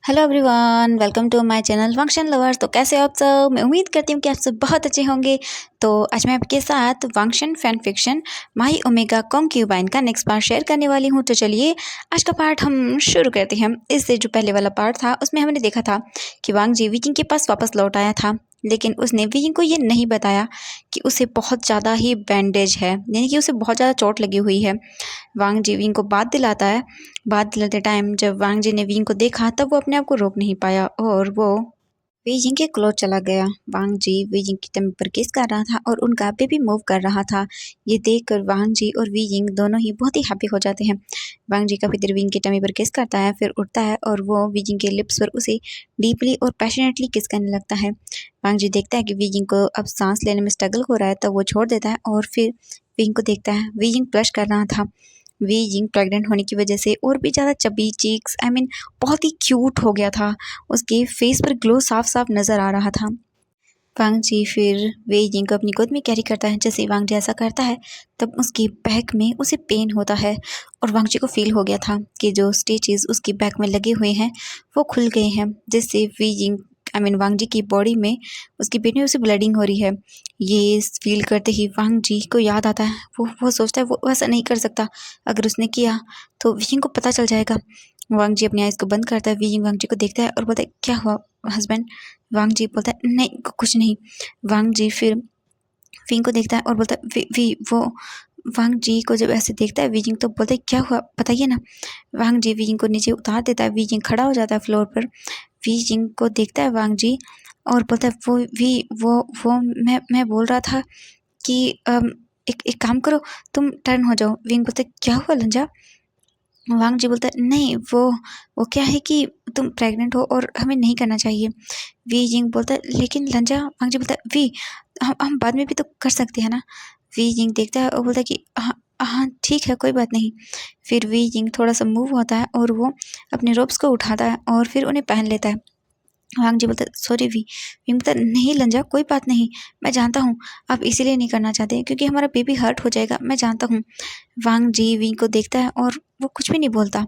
Hello everyone, welcome to my channel function lovers. तो कैसे हो आप सब? मैं उम्मीद करती हूँ कि आप सब बहुत अच्छे होंगे। तो आज मैं आपके साथ फंक्शन फैन फिक्शन माही ओमेगा कॉन्क्यूबाइन का नेक्स्ट पार्ट शेयर करने वाली हूँ। तो चलिए आज का पार्ट हम शुरू करते हैं। इससे जो पहले वाला पार्ट था उसमें हमने देखा था कि वांग जी विकिंग के पास वापस लौट आया था, लेकिन उसने विकिंग को ये नहीं बताया कि उसे बहुत ज़्यादा ही बैंडेज है, यानी कि उसे बहुत ज़्यादा चोट लगी हुई है। वांग जी विंग को बात दिलाता है। बात दिलाते टाइम जब वांग जी ने विंग को देखा तब वो अपने आप को रोक नहीं पाया और वो बीजिंग के क्लोज चला गया। वांग जी बीजिंग की टमी पर किस कर रहा था और उनका बेबी मूव कर रहा था। ये देखकर वांग जी और बीजिंग दोनों ही बहुत ही हैप्पी हो जाते हैं। वांग जी काफी देर विंग की टमी पर किस करता है, फिर उठता है और वो बीजिंग के लिप्स पर उसे डीपली और पैशनेटली किस करने लगता है। वांग जी देखता है कि बीजिंग को अब सांस लेने में स्ट्रगल हो रहा है, तो वो छोड़ देता है और फिर विंग को देखता है। बीजिंग ब्लश कर रहा था। बीजिंग प्रेग्नेंट होने की वजह से और भी ज़्यादा चबी चीक्स बहुत ही क्यूट हो गया था। उसके फेस पर ग्लो साफ साफ नज़र आ रहा था। वांग जी फिर वेई जिंग को अपनी गोद में कैरी करता है। जैसे वांग जी ऐसा करता है तब उसकी बैक में उसे पेन होता है और वांग जी को फील हो गया था कि जो स्टिचेस उसकी बैक में लगे हुए हैं वो खुल गए हैं, जिससे वी जिंग वांग जी की बॉडी में उसकी पेट में उसे ब्लीडिंग हो रही है। ये फील करते ही वांग जी को याद आता है। वो सोचता है वो ऐसा नहीं कर सकता, अगर उसने किया तो विजिंग को पता चल जाएगा। वांग जी अपनी आइज़ को बंद करता है। विजिंग वांग जी को देखता है और बोलता है क्या हुआ हस्बैंड? वांग जी बोलता है नहीं कुछ नहीं। वांग जी फिर विंग को देखता है और बोलता है वी वी वो वांग जी को जब ऐसे देखता है विजिंग तो बोलता है क्या हुआ बताइए ना। वांग जी विजिंग को नीचे उतार देता है। विजिंग खड़ा हो जाता है फ्लोर पर। विजिंग को देखता है वांग जी और बोलता है वो मैं बोल रहा था कि एक एक काम करो, तुम टर्न हो जाओ। विंग बोलता है क्या हुआ लंजा? वांग जी बोलता है नहीं वो क्या है कि तुम प्रेग्नेंट हो और हमें नहीं करना चाहिए। वी जिंग बोलता है लेकिन लंजा। वांग जी बोलता है वी हम बाद में भी तो कर सकते हैं ना। वी जिंग देखता है और बोलता है कि हाँ हाँ ठीक है कोई बात नहीं। फिर वी जिंग थोड़ा सा मूव होता है और वो अपने रोब्स को उठाता है और फिर उन्हें पहन लेता है। वांग जी बोलता है सॉरी वी बोलता है नहीं लंजा कोई बात नहीं, मैं जानता हूँ आप इसीलिए नहीं करना चाहते क्योंकि हमारा बेबी हर्ट हो जाएगा, मैं जानता हूँ। वांग जी वी को देखता है और वो कुछ भी नहीं बोलता।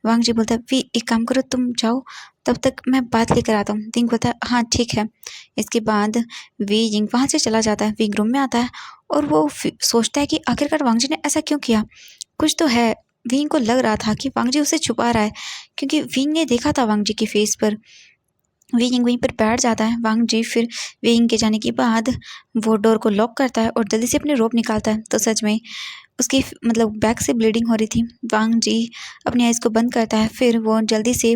वांग जी बोलता है वी एक काम करो तुम जाओ, तब तक मैं बात लेकर आता हूँ। विंग बोलता है हाँ ठीक है। इसके बाद वी जिंग वहाँ से चला जाता है। विंग रूम में आता है और वो सोचता है कि आखिरकार वांग जी ने ऐसा क्यों किया, कुछ तो है। विंग को लग रहा था कि वांग जी उसे छुपा रहा है, क्योंकि विंग ने देखा था वांग जी के फेस पर। वेइंग वहीं पर बैठ जाता है। वांग जी फिर वेइंग के जाने के बाद वो डोर को लॉक करता है और जल्दी से अपने रोप निकालता है। तो सच में उसकी बैक से ब्लीडिंग हो रही थी। वांग जी अपनी आइज़ को बंद करता है। फिर वो जल्दी से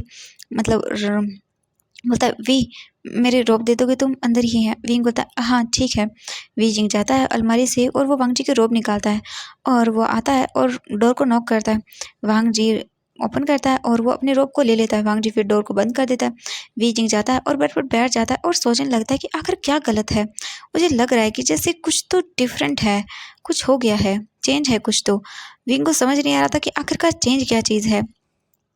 बोलता है वी मेरे रोप दे दोगे तुम, अंदर ही है। विंग बोलता है हाँ ठीक है। वी जिंग जाता है अलमारी से और वो वांग जी के रोप निकालता है और वो आता है और डोर को नॉक करता है। वांग जी ओपन करता है और वो अपने रोप को ले लेता है। वांग जी फिर डोर को बंद कर देता है। वी जिंग जाता है और बेड पर बैठ जाता है और सोचने लगता है कि आखिर क्या गलत है। मुझे लग रहा है कि जैसे कुछ तो डिफरेंट है, कुछ हो गया है, चेंज है कुछ तो। विंग को समझ नहीं आ रहा था कि आखिरकार चेंज क्या चीज़ है।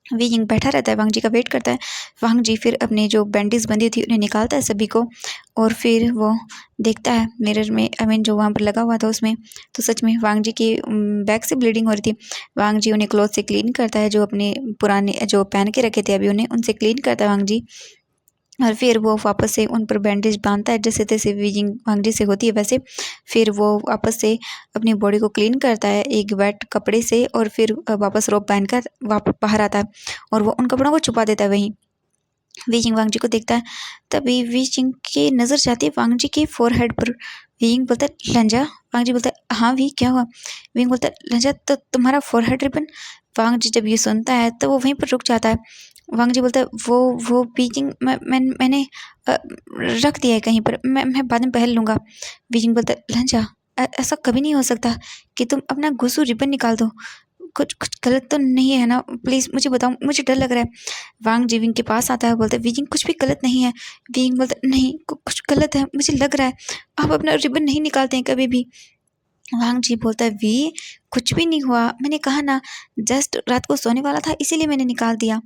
विंग बैठा रहता है, वांग जी का वेट करता है। वांग जी फिर अपने जो बैंडेज बंधी थी उन्हें निकालता है सभी को और फिर वो देखता है मिरर में, जो वहाँ पर लगा हुआ था उसमें। तो सच में वांग जी की बैक से ब्लीडिंग हो रही थी। वांग जी उन्हें क्लॉथ से क्लीन करता है, जो अपने पुराने जो पहन के रखे थे अभी उन्हें, उनसे क्लीन करता है वांग जी। और फिर वो वापस से उन पर बैंडेज बांधता है, जैसे तैसे विजिंग वांग जी से होती है वैसे। फिर वो वापस से अपनी बॉडी को क्लीन करता है एक वेट कपड़े से और फिर वापस रोब पहनकर वापस बाहर आता है और वो उन कपड़ों को छुपा देता है वहीं। वीजिंग वांग जी को देखता है। तभी वीजिंग की नज़र जाती है वांग जी के फोरहेड पर। वीइंग बोलता है लंजा। वांग जी बोलता है हाँ वी क्या हुआ? वीइंग बोलता है लंजा तो तुम्हारा फोरहेड रिबन। वांग जी जब ये सुनता है तो वो वहीं पर रुक जाता है। वांग जी बोलता है वो वीजिंग मैंने रख दिया है कहीं पर, मैं बाद में पहन लूँगा। वीजिंग बोलता है लंजा ऐसा कभी नहीं हो सकता कि तुम अपना गुस्सू रिबन निकाल दो, कुछ कुछ गलत तो नहीं है ना, प्लीज़ मुझे बताओ, मुझे डर लग रहा है। वांग जी विंग के पास आता है, बोलता है विजिंग कुछ भी गलत नहीं है। विंग बोलता है नहीं कुछ गलत है, मुझे लग रहा है आप अपना रिबन नहीं निकालते हैं कभी भी। वांग जी बोलता है वी कुछ भी नहीं हुआ, मैंने कहा ना, जस्ट रात को सोने वाला था इसीलिए मैंने निकाल दिया।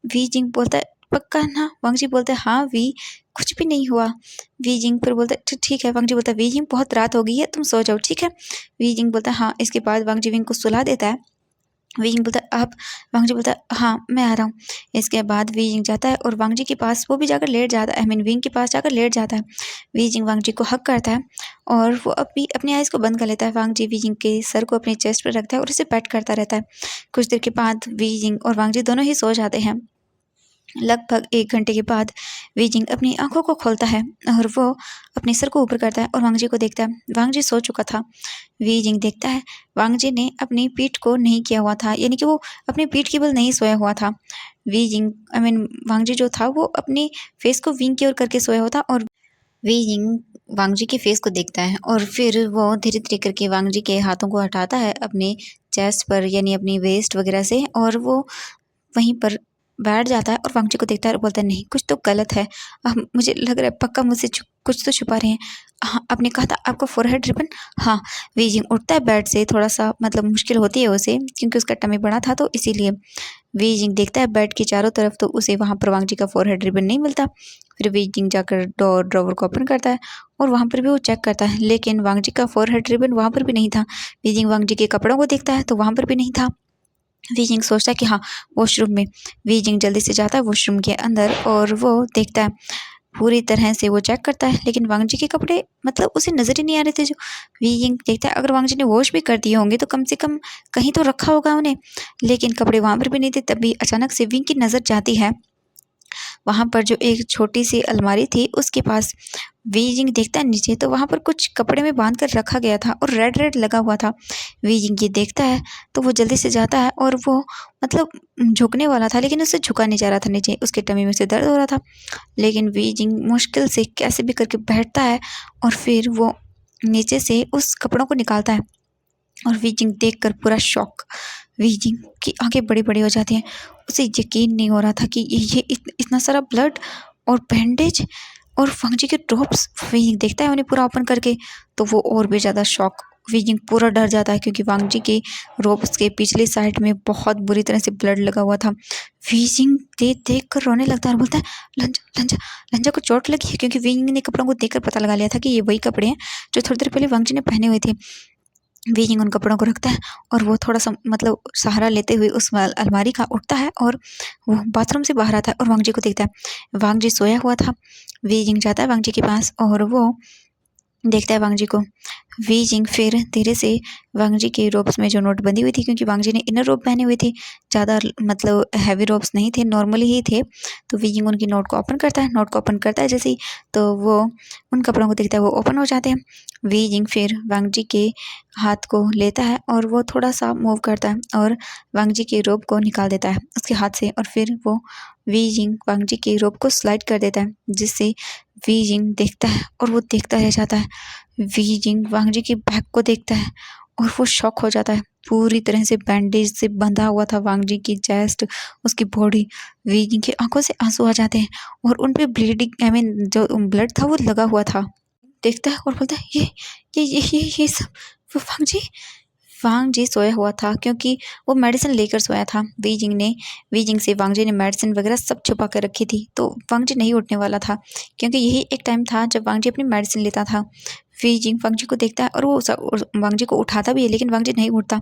वी जिंग बोलता है पक्का ना? वांग जी बोलता है हाँ वी कुछ भी नहीं हुआ। वी जिंग फिर बोलता है ठीक है। वांग जी बोलता है वी जिंग बहुत रात हो गई है, तुम सो जाओ ठीक है। वी जिंग बोलता है हाँ। इसके बाद वांग जी विंग को सुला देता है वीजिंग बोलता है आप, वांगजी बोलता है हाँ मैं आ रहा हूँ। इसके बाद वीजिंग जाता है और वांगजी के पास वो भी जाकर लेट जाता है, आई मीन विंग के पास जाकर लेट जाता है। वीजिंग वांगजी को हक करता है और वो अभी अपनी आइज़ को बंद कर लेता है। वांगजी वीजिंग के सर को अपने चेस्ट पर रखता है और उसे पेट करता रहता है। कुछ देर के बाद वीजिंग और वांगजी दोनों ही सो जाते हैं। लगभग 1 घंटे के बाद वीजिंग अपनी आँखों को खोलता है और वो अपने सर को ऊपर करता है और वांगजी को देखता है। वांगजी सो चुका था। वीजिंग देखता है वांगजी ने अपनी पीठ को नहीं किया हुआ था, यानी कि वो अपनी पीठ के बल नहीं सोया हुआ था। वीजिंग आई मीन वांगजी जो था वो अपनी फेस को विंग की ओर करके सोया हुआ था और वीजिंग वांगजी के फेस को देखता है और फिर वो धीरे-धीरे करके वांगजी के हाथों को हटाता है अपने चेस्ट पर, यानी अपनी वेस्ट वगैरह से, और वो वहीं पर बैठ जाता है और वांगजी को देखता है और बोलता है नहीं कुछ तो गलत है। मुझे लग रहा है पक्का मुझसे कुछ तो छुपा रहे हैं। हाँ आपने कहा था आपका फोरहेड रिबन। हाँ। वीजिंग उठता है बेड से, थोड़ा सा मतलब मुश्किल होती है उसे क्योंकि उसका टमी बड़ा था तो इसीलिए। वीजिंग देखता है बेड के चारों तरफ तो उसे वहाँ पर वांगजी का फोरहेड रिबन नहीं मिलता। फिर वीजिंग जाकर ड्रॉवर को ओपन करता है और वहाँ पर भी वो चेक करता है, लेकिन वांगजी का फोरहेड रिबन वहाँ पर भी नहीं था। वीजिंग वांगजी के कपड़ों को देखता है तो वहाँ पर भी नहीं था। वीजिंग सोचता है कि हाँ वॉशरूम में। वीजिंग जल्दी से जाता है वॉशरूम के अंदर और वो देखता है, पूरी तरह से वो चेक करता है, लेकिन वांगजी के कपड़े मतलब उसे नज़र ही नहीं आ रहे थे। जो वीजिंग देखता है अगर वांगजी ने वॉश भी कर दिए होंगे तो कम से कम कहीं तो रखा होगा उन्हें, लेकिन कपड़े वहाँ पर भी नहीं थे। तभी अचानक से विंग की नज़र जाती है वहाँ पर जो एक छोटी सी अलमारी थी उसके पास। वीजिंग देखता है नीचे तो वहाँ पर कुछ कपड़े में बांध कर रखा गया था और रेड रेड लगा हुआ था। वीजिंग ये देखता है तो वो जल्दी से जाता है और वो मतलब झुकने वाला था, लेकिन उससे झुका नहीं जा रहा था नीचे, उसके टमी में से दर्द हो रहा था। लेकिन वीजिंग मुश्किल से कैसे भी करके बैठता है और फिर वो नीचे से उस कपड़ों को निकालता है और वीजिंग देखकर पूरा शॉक। वीजिंग की आंखें बड़ी-बड़ी हो जाती हैं। उसे यकीन नहीं हो रहा था कि ये इतना सारा ब्लड और बैंडेज और वांगजी के ड्रॉप्स। वीजिंग देखता है उन्हें पूरा ओपन करके तो वो और भी ज़्यादा शॉक। वीजिंग पूरा डर जाता है क्योंकि वांगजी के रोब्स के पिछले साइड में बहुत बुरी तरह से ब्लड लगा हुआ था। वीजिंग देख कर रोने लगता है और बोलता है लंजा लंजा लंजा को चोट लगी है, क्योंकि वीजिंग ने कपड़ों को देखकर पता लगा लिया था कि ये वही कपड़े हैं जो थोड़ी देर पहले वांगजी ने पहने हुए थे। वीजिंग उन कपड़ों को रखता है और वो थोड़ा सा मतलब सहारा लेते हुए उस अलमारी का उठता है और वो बाथरूम से बाहर आता है और वांगजी को देखता है। वांगजी सोया हुआ था। वीजिंग जाता है वांगजी के पास और वो देखता है वांगजी को। वीजिंग फिर धीरे से वांगजी के रोब्स में जो नोट बंधी हुई थी, क्योंकि वांगजी ने इनर रोब पहने हुए थे, ज़्यादा मतलब हैवी रोब्स नहीं थे, नॉर्मली ही थे। तो वीजिंग उनकी नोट को ओपन करता है। नोट को ओपन करता है जैसे ही तो वो उन कपड़ों को देखता है, वो ओपन हो जाते हैं। वीजिंग फिर वांगजी के हाथ को लेता है और वो थोड़ा सा मूव करता है और वांगजी के रोब को निकाल देता है उसके हाथ से, और फिर वो वीजिंग वांगजी के रोब को स्लाइड कर देता है, जिससे वीजिंग देखता है और वो देखता रह जाता है। वीजिंग वांगजी के बैग को देखता है और वो शॉक हो जाता है। पूरी तरह से बैंडेज से बंधा हुआ था वांगजी की चेस्ट, उसकी बॉडी। वीजिंग की आंखों से आंसू आ जाते हैं और उन पे ब्लीडिंग आई मीन जो ब्लड था वो लगा हुआ था। देखता है और बोलता है ये सब वो वांगजी सोया हुआ था क्योंकि वो मेडिसिन लेकर सोया था। वीजिंग से वांगजी ने मेडिसिन वगैरह सब छुपा कर रखी थी, तो वांगजी नहीं उठने वाला था क्योंकि यही एक टाइम था जब वांगजी अपनी मेडिसिन लेता था। वीजिंग वांगजी को देखता है और वो वांगजी को उठाता भी है, लेकिन वांगजी नहीं उठता।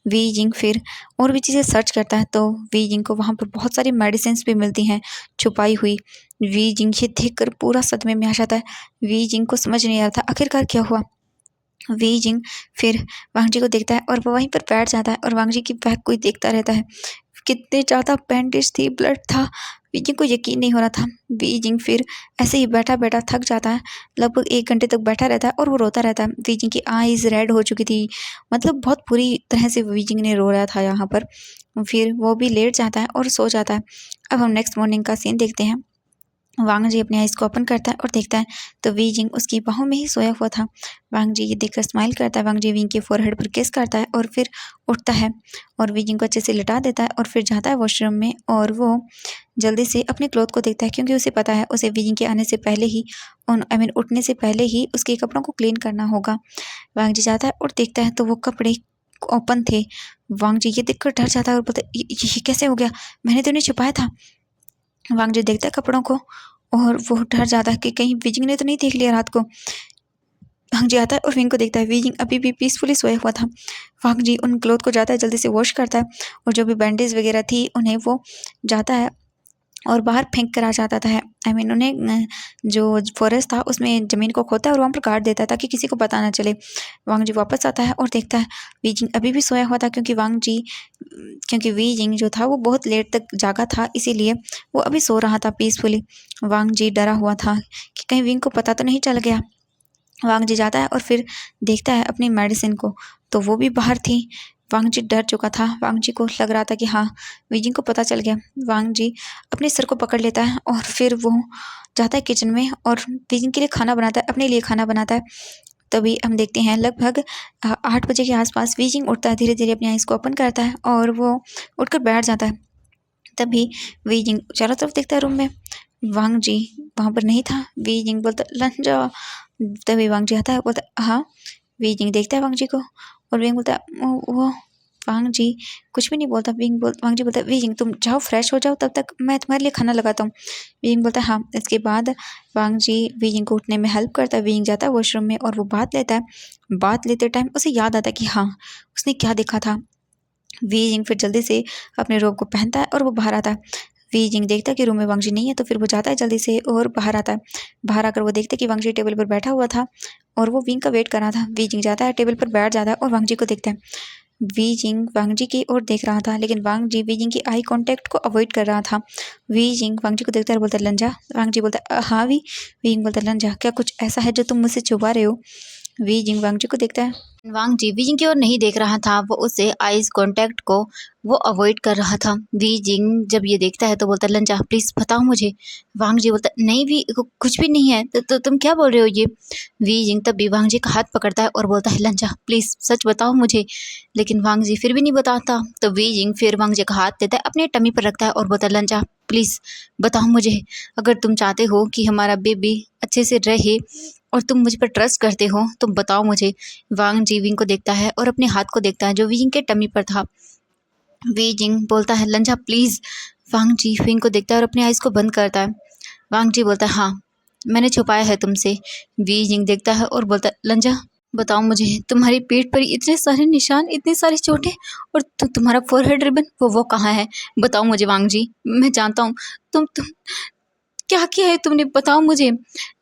वीजिंग फिर और भी चीज़ें सर्च करता है तो वीजिंग को वहाँ पर बहुत सारी मेडिसिन भी मिलती हैं छुपाई हुई। वीजिंग ये देखकर पूरा सदमे में आ जाता है। वीजिंग को समझ नहीं आ रहा था आखिरकार क्या हुआ। वीजिंग फिर वांगजी को देखता है और वो वहीं पर बैठ जाता है और वांगजी की बैग को ही देखता रहता है। कितने ज़्यादा बैंडेज थी, ब्लड था, वीजिंग को यकीन नहीं हो रहा था। वीजिंग फिर ऐसे ही बैठा-बैठा थक जाता है, लगभग 1 घंटे तक बैठा रहता है और वो रोता रहता है। वीजिंग की आइज़ रेड हो चुकी थी, मतलब बहुत बुरी तरह से वीजिंग ने रोया था यहाँ पर। फिर वो भी लेट जाता है और सो जाता है। अब हम नेक्स्ट मॉर्निंग का सीन देखते हैं। वांगजी अपने आइज़ को ओपन करता है और देखता है तो वीजिंग उसकी बाहों में ही सोया हुआ था। वांगजी ये देखकर स्माइल करता है। वांगजी विंग के फोरहेड पर किस करता है और फिर उठता है और वीजिंग को अच्छे से लिटा देता है और फिर जाता है वॉशरूम में और वो जल्दी से अपने क्लॉथ को देखता है, क्योंकि उसे पता है उसे वीजिंग के आने से पहले ही आई मीन उठने से पहले ही उसके कपड़ों को क्लीन करना होगा। वांगजी जाता है और देखता है तो वो कपड़े ओपन थे। वांगजी ये देखकर डर जाता है और बोलता है ये कैसे हो गया, मैंने तो इन्हें छुपाया था। वांगजी देखता है कपड़ों को और वो डर जाता है कि कहीं वीजिंग ने तो नहीं देख लिया रात को। वांग जी आता है और विंग को देखता है। वी जिंग अभी भी पीसफुली सोया हुआ था। वांग जी उन क्लोथ को जाता है जल्दी से वॉश करता है और जो भी बैंडेज वगैरह थी उन्हें वो जाता है और बाहर फेंक कर आ जाता था। उन्हें जो फॉरेस्ट था उसमें ज़मीन को खोदता है और वहाँ पर गाड़ देता है ताकि किसी को पता ना चले। वांग जी वापस आता है और देखता है वी जिंग अभी भी सोया हुआ था, क्योंकि वी जिंग जो था वो बहुत लेट तक जागा था, इसीलिए वो अभी सो रहा था पीसफुली। वांग जी डरा हुआ था कि कहीं विंग को पता तो नहीं चल गया। वांग जी जाता है और फिर देखता है अपनी मेडिसिन को, तो वो भी बाहर थी। वांग जी डर चुका था। वांग जी को लग रहा था कि हाँ, वीजिंग को पता चल गया। वांग जी अपने सर को पकड़ लेता है और फिर वो जाता है किचन में और वीजिंग के लिए खाना बनाता है, अपने लिए खाना बनाता है। तभी हम देखते हैं लगभग 8 बजे के आसपास वीजिंग उठता है, धीरे धीरे अपनी आइज़ को ओपन करता है और वो उठकर बैठ जाता है। तभी वीजिंग चारों तरफ देखता है रूम में। वांग जी वहाँ पर नहीं था। वीजिंग बोलता लंजा। तभी वांग जी आता है, बोलता हाँ। वीजिंग देखता है वांग जी को और विंग बोलता है वो वांग जी कुछ भी नहीं बोलता। वांग जी बोलता है वीजिंग तुम जाओ फ्रेश हो जाओ, तब तक मैं तुम्हारे लिए खाना लगाता हूँ। वीजिंग बोलता है हाँ। इसके बाद वांग जी वीजिंग को उठने में हेल्प करता है। वीजिंग जाता है वॉशरूम में और वो बात लेता है। बात लेते टाइम उसे याद आता है कि हाँ, उसने क्या देखा था। वीजिंग फिर जल्दी से अपने रोब को पहनता है और वो बाहर आता है। वीजिंग देखता है कि रूम में वांग जी नहीं है, तो फिर वो जाता है जल्दी से और बाहर आता है। बाहर आकर वो देखता है कि वांग जी टेबल पर बैठा हुआ था और वो विंग का वेट कर रहा था। वीजिंग जाता है, टेबल पर बैठ जाता है और वांग जी को देखता है। वीजिंग वांग जी की ओर देख रहा था, लेकिन वांग जी वीजिंग की आई कांटेक्ट को अवॉइड कर रहा था। वीजिंग वांग जी को देखता है और बोलता है लंजा। वांग जी बोलता है हाँ वीजिंग बोलता है लंजा, क्या कुछ ऐसा है जो तुम मुझसे छुपा रहे हो। वीजिंग वांग जी को देखता है। वांग जी वीजिंग की ओर नहीं देख रहा था, वो उससे आइज कांटेक्ट को वो अवॉइड कर रहा था। वीजिंग जब ये देखता है तो बोलता है लंजा प्लीज़ बताओ मुझे। वांग जी बोलता है नहीं कुछ भी नहीं है, तो तुम क्या बोल रहे हो ये। वीजिंग तब भी वांग जी का हाथ पकड़ता है और बोलता है लंजा प्लीज़ सच बताओ मुझे। लेकिन वांग जी फिर भी नहीं बताता, तो वीजिंग फिर वांग जी का हाथ देता है, अपने टमी पर रखता है और बोलता है लंजा प्लीज़ बताओ मुझे। अगर तुम चाहते हो कि हमारा बेबी अच्छे से रहे और तुम मुझ पर ट्रस्ट करते हो तो बताओ मुझे। वांग जी विंग को देखता है और अपने हाथ को देखता है जो विंग के टमी पर था। वीजिंग बोलता है लंजा प्लीज़। वांग जी विंग को देखता है और अपनी आइज़ को बंद करता है। वांग जी बोलता है हाँ, मैंने छुपाया है तुमसे। वीजिंग देखता है और बोलता है लंजा बताओ मुझे, तुम्हारी पीठ पर इतने सारे निशान, इतनी सारी चोटें और तुम्हारा फोरहेड रिबन वो कहाँ है। बताओ मुझे वांग जी, मैं जानता हूँ तुम क्या किया है तुमने, बताओ मुझे।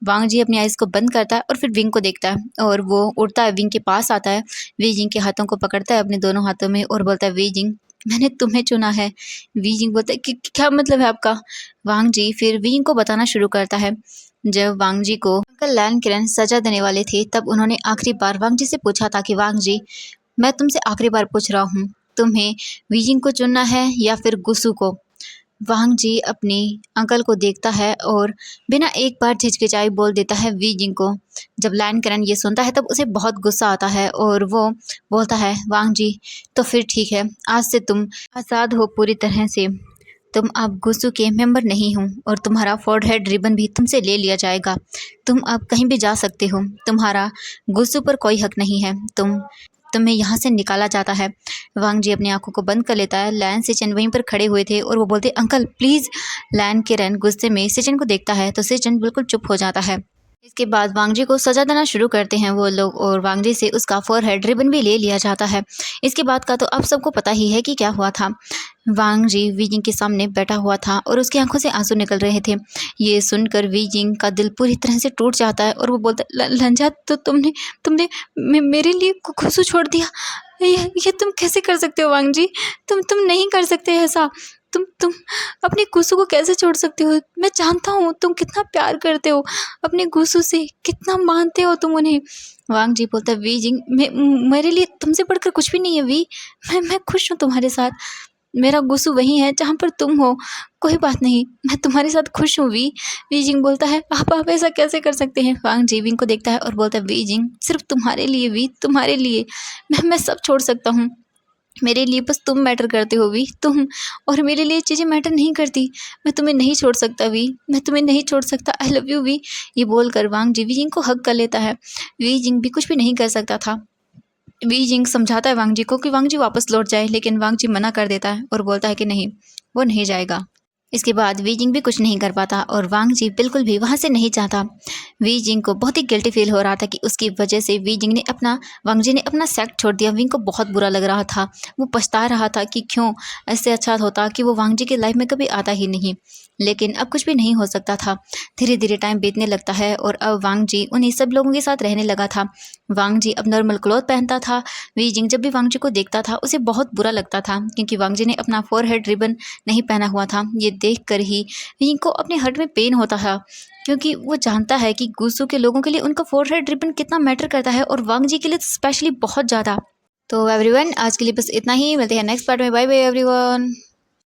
वांग जी अपनी आइज़ को बंद करता है और फिर विंग को देखता है और वो उड़ता है, विंग के पास आता है। वीजिंग के हाथों को पकड़ता है अपने दोनों हाथों में और बोलता है वीजिंग मैंने तुम्हें चुना है। वीजिंग बोलता है कि क्या मतलब है आपका। वांग जी फिर विंग को बताना शुरू करता है। जब वांग जी को अंकल लैन किरण सजा देने वाले थे तब उन्होंने आखिरी बार वांग जी से पूछा था कि वांग जी मैं तुमसे आखिरी बार पूछ रहा हूँ, तुम्हें वीजिंग को चुनना है या फिर गुस्सू को। वांग जी अपनी अंकल को देखता है और बिना एक बार झिझकिचाए बोल देता है वीजिंग को। जब लैन करन ये सुनता है तब उसे बहुत गुस्सा आता है और वो बोलता है वांग जी तो फिर ठीक है, आज से तुम आज़ाद हो पूरी तरह से। तुम अब गुस्सू के मेंबर नहीं हो और तुम्हारा फोरहेड रिबन भी तुमसे ले लिया जाएगा। तुम अब कहीं भी जा सकते हो, तुम्हारा गुस्सू पर कोई हक नहीं है। तुम्हें यहाँ से निकाला जाता है। वांग जी अपनी आंखों को बंद कर लेता है। लैन सेचन वहीं पर खड़े हुए थे और वो बोलते अंकल प्लीज़। लैन किरण गुस्से में सेचन को देखता है तो सेचन बिल्कुल चुप हो जाता है। इसके बाद वांग जी को सजा देना शुरू करते हैं वो लोग और वांग जी से उसका फोरहेड रिबन भी ले लिया जाता है। इसके बाद का तो अब सबको पता ही है कि क्या हुआ था। वांग जी वीजिंग के सामने बैठा हुआ था और उसकी आंखों से आंसू निकल रहे थे। ये सुनकर वीजिंग का दिल पूरी तरह से टूट जाता है और वो बोलता लंजा तो तुमने तुमने मेरे लिए खुशू छोड़ दिया। ये तुम कैसे कर सकते हो वांग जी, तुम नहीं कर सकते ऐसा। तुम अपने गुस्सू को कैसे छोड़ सकते हो। मैं जानता हूँ तुम कितना प्यार करते हो अपने गुस्सू से, कितना मानते हो तुम उन्हें। वांग जी बोलता है वीजिंग मेरे लिए तुमसे बढ़कर कुछ भी नहीं है वी। मैं खुश हूँ तुम्हारे साथ। मेरा गुस्सू वही है जहाँ पर तुम हो। कोई बात नहीं, मैं तुम्हारे साथ खुश हूँ वी। वीजिंग बोलता है आप ऐसा कैसे कर सकते हैं। वांग जी विंग को देखता है और बोलता है वीजिंग सिर्फ तुम्हारे लिए वी, तुम्हारे लिए मैं सब छोड़ सकता हूँ। मेरे लिए बस तुम मैटर करते हो वी, तुम। और मेरे लिए चीज़ें मैटर नहीं करती। मैं तुम्हें नहीं छोड़ सकता वी, मैं तुम्हें नहीं छोड़ सकता। I love you Wei. ये बोलकर वांग जी वीजिंग को हग कर लेता है। वीजिंग भी कुछ भी नहीं कर सकता था। वीजिंग समझाता है वांग जी को कि वांग जी वापस लौट जाए, लेकिन वांग जी मना कर देता है और बोलता है कि नहीं, वो नहीं जाएगा। इसके बाद वी जिंग भी कुछ नहीं कर पाता और वांग जी बिल्कुल भी वहाँ से नहीं जाता। वी जिंग को बहुत ही गिल्टी फील हो रहा था कि उसकी वजह से वांग जी ने अपना सेक्ट छोड़ दिया। विंग को बहुत बुरा लग रहा था, वो पछता रहा था कि क्यों, ऐसे अच्छा होता कि वो वांग जी की लाइफ में कभी आता ही नहीं। लेकिन अब कुछ भी नहीं हो सकता था। धीरे धीरे टाइम बीतने लगता है और अब वांग जी उन्हीं सब लोगों के साथ रहने लगा था। वांग जी अब नॉर्मल क्लॉथ पहनता था। वी जिंग जब भी वांग जी को देखता था उसे बहुत बुरा लगता था, क्योंकि वांग जी ने अपना फोरहेड रिबन नहीं पहना हुआ था। ये देखकर ही विंग को अपने हार्ट में पेन होता है, क्योंकि वो जानता है कि गुस्सू के लोगों के लिए उनका फोरहेड रिबन कितना मैटर करता है और वांग जी के लिए स्पेशली बहुत ज़्यादा। तो एवरीवन, आज के लिए बस इतना ही। मिलते हैं नेक्स्ट पार्ट में। Bye bye everyone.